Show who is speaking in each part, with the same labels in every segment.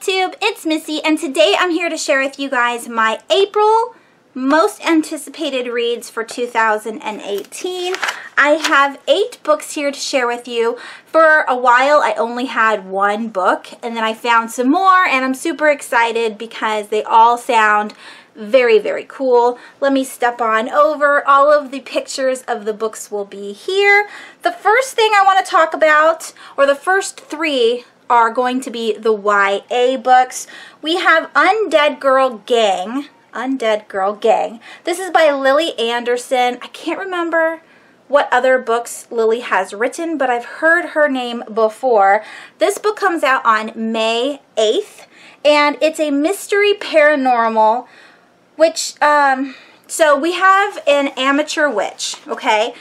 Speaker 1: BookTube, it's Missy, and today I'm here to share with you guys my April most anticipated reads for 2018. I have 8 books here to share with you. For a while I only had 1 book, and then I found some more, and I'm super excited because they all sound very, very cool. Let me step on over. All of the pictures of the books will be here. The first thing I want to talk about, or the first 3, are going to be the YA books. We have Undead Girl Gang. Undead Girl Gang. This is by Lily Anderson. I can't remember what other books Lily has written, but I've heard her name before. This book comes out on May 8th, and it's a mystery paranormal, which, so we have an amateur witch, okay?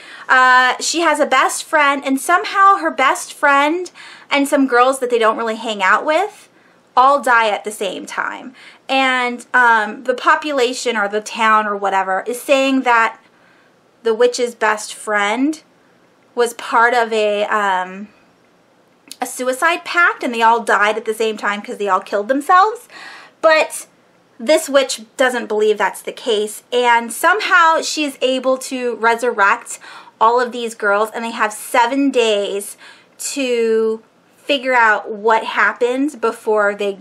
Speaker 1: She has a best friend, and somehow her best friend and some girls that they don't really hang out with all die at the same time. And the population or the town or whatever is saying that the witch's best friend was part of a suicide pact, and they all died at the same time because they all killed themselves. But this witch doesn't believe that's the case, and somehow she is able to resurrect all of these girls, and they have 7 days to figure out what happened before they,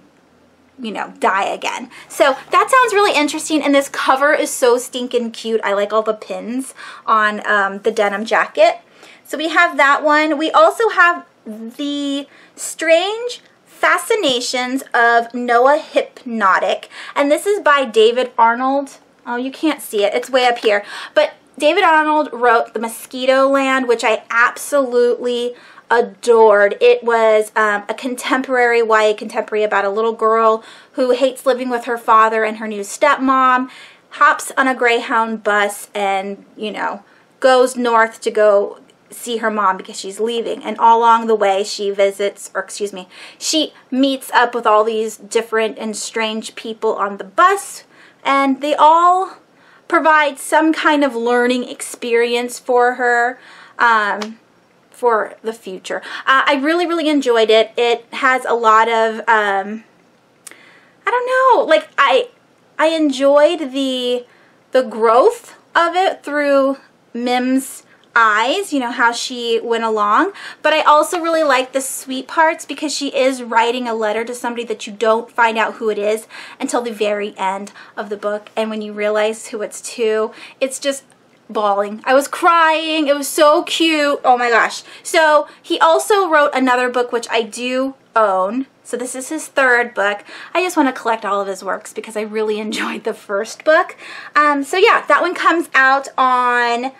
Speaker 1: you know, die again. So that sounds really interesting, and this cover is so stinking cute. I like all the pins on the denim jacket. So we have that one. We also have The Strange Fascinations of Noah Hypnotic, and this is by David Arnold. Oh, you can't see it. It's way up here. But David Arnold wrote The Mosquito Land, which I absolutely adored. It was a contemporary, YA contemporary, about a little girl who hates living with her father and her new stepmom, hops on a Greyhound bus and, you know, goes north to go see her mom because she's leaving. And all along the way she visits, or excuse me, she meets up with all these different and strange people on the bus, and they all provide some kind of learning experience for her for the future. I really, really enjoyed it. It has a lot of, I don't know, like I enjoyed the growth of it through Mim's eyes, you know, how she went along, but I also really like the sweet parts because she is writing a letter to somebody that you don't find out who it is until the very end of the book, and when you realize who it's to, it's just bawling. I was crying. It was so cute. Oh my gosh. So he also wrote another book which I do own. So this is his 3rd book. I just want to collect all of his works because I really enjoyed the first book. So yeah, that one comes out on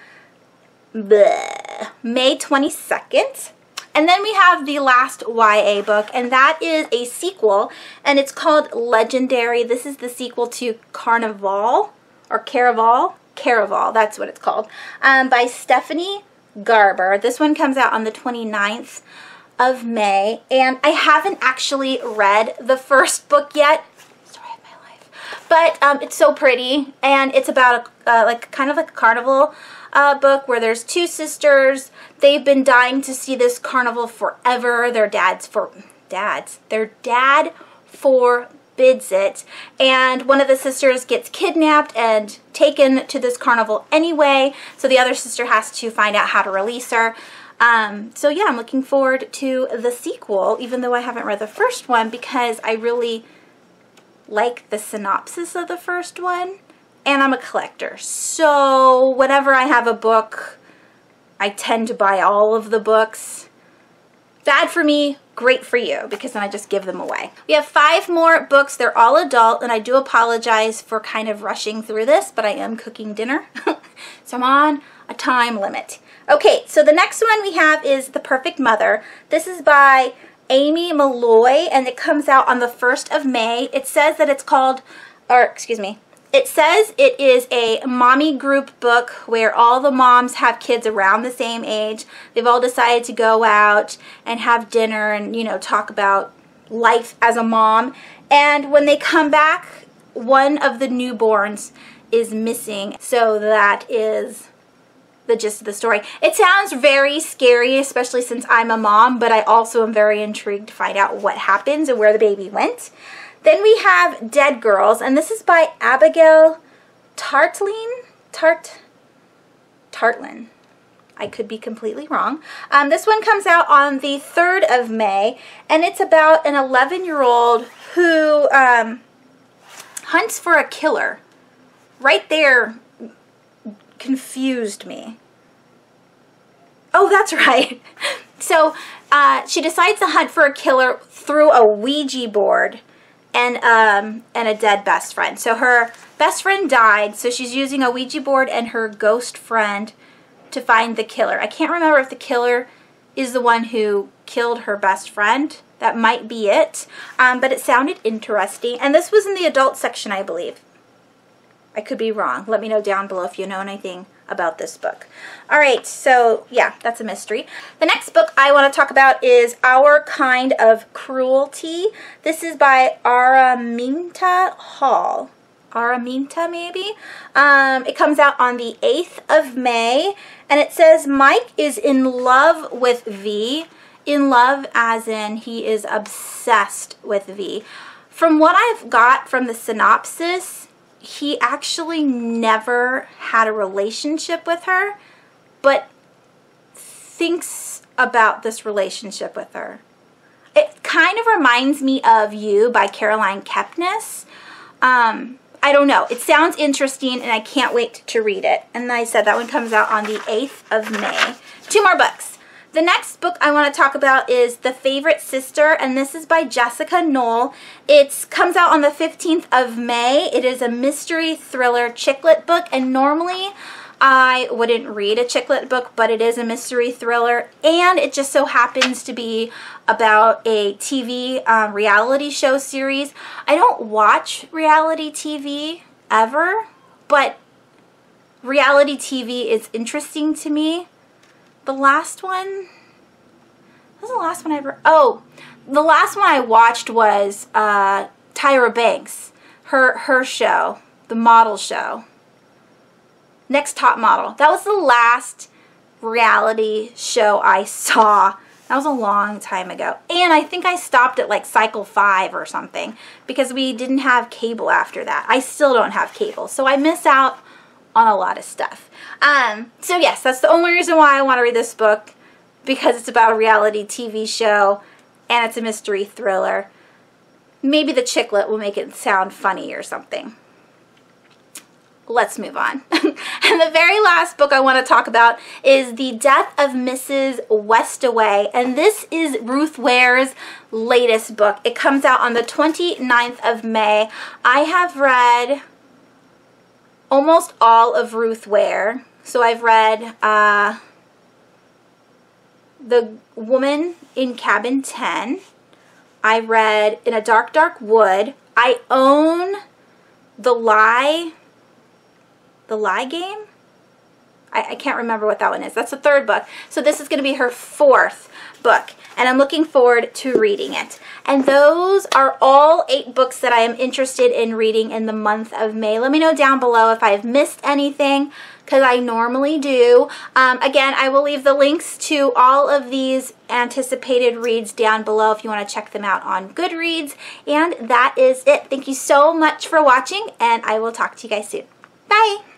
Speaker 1: May 22nd. And then we have the last YA book, and that is a sequel, and it's called Legendary. This is the sequel to Carnival, or Caraval. Caraval, that's what it's called, by Stephanie Garber. This one comes out on the 29th of May, and I haven't actually read the first book yet. Story of my life. But it's so pretty, and it's about like kind of like a carnival book where there's 2 sisters. They've been dying to see this carnival forever. Their dad forbids it, and one of the sisters gets kidnapped and taken to this carnival anyway, so the other sister has to find out how to release her. So yeah, I'm looking forward to the sequel, even though I haven't read the first one, because I really like the synopsis of the first one, and I'm a collector, so whenever I have a book, I tend to buy all of the books. Bad for me, great for you, because then I just give them away. We have 5 more books. They're all adult, and I do apologize for kind of rushing through this, but I am cooking dinner, so I'm on a time limit. Okay, so the next one we have is The Perfect Mother. This is by Amy Malloy, and it comes out on the 1st of May. It says that it's called, or excuse me, it says it is a mommy group book where all the moms have kids around the same age. They've all decided to go out and have dinner and, you know, talk about life as a mom. And when they come back, one of the newborns is missing. So that is the gist of the story. It sounds very scary, especially since I'm a mom, but I also am very intrigued to find out what happens and where the baby went. Then we have Dead Girls, and this is by Abigail Tartlin. I could be completely wrong. This one comes out on the 3rd of May, and it's about an 11-year-old who hunts for a killer. Right there confused me. Oh, that's right. So she decides to hunt for a killer through a Ouija board and a dead best friend. So her best friend died, so she's using a Ouija board and her ghost friend to find the killer. I can't remember if the killer is the one who killed her best friend. That might be it, but it sounded interesting. And this was in the adult section, I believe. I could be wrong. Let me know down below if you know anything about this book. All right, so yeah, that's a mystery. The next book I want to talk about is Our Kind of Cruelty. This is by Araminta Hall. Araminta, maybe? It comes out on the 8th of May, and it says Mike is in love with V. In love as in he is obsessed with V. From what I've got from the synopsis, he actually never had a relationship with her, but thinks about this relationship with her. It kind of reminds me of You by Caroline Kepnes. I don't know. It sounds interesting, and I can't wait to read it. And I said that one comes out on the 8th of May. 2 more books. The next book I want to talk about is The Favorite Sister, and this is by Jessica Knoll. It comes out on the 15th of May. It is a mystery thriller chick lit book, and normally I wouldn't read a chick lit book, but it is a mystery thriller, and it just so happens to be about a TV reality show series. I don't watch reality TV ever, but reality TV is interesting to me. The last one, what was the last one I ever, oh, the last one I watched was Tyra Banks, her show, the model show, Next Top Model. That was the last reality show I saw. That was a long time ago. And I think I stopped at like cycle 5 or something because we didn't have cable after that. I still don't have cable, so I miss out on a lot of stuff. So yes, that's the only reason why I want to read this book, because it's about a reality TV show and it's a mystery thriller. Maybe the chick lit will make it sound funny or something. Let's move on. And the very last book I want to talk about is The Death of Mrs. Westaway, and this is Ruth Ware's latest book. It comes out on the 29th of May. I have read almost all of Ruth Ware. So I've read The Woman in Cabin 10. I read In a Dark, Dark Wood. I own The Lie Game? I can't remember what that one is. That's the 3rd book. So this is going to be her 4th book, and I'm looking forward to reading it. And those are all 8 books that I am interested in reading in the month of May. Let me know down below if I've missed anything, because I normally do. Again, I will leave the links to all of these anticipated reads down below if you want to check them out on Goodreads. And that is it. Thank you so much for watching, and I will talk to you guys soon. Bye!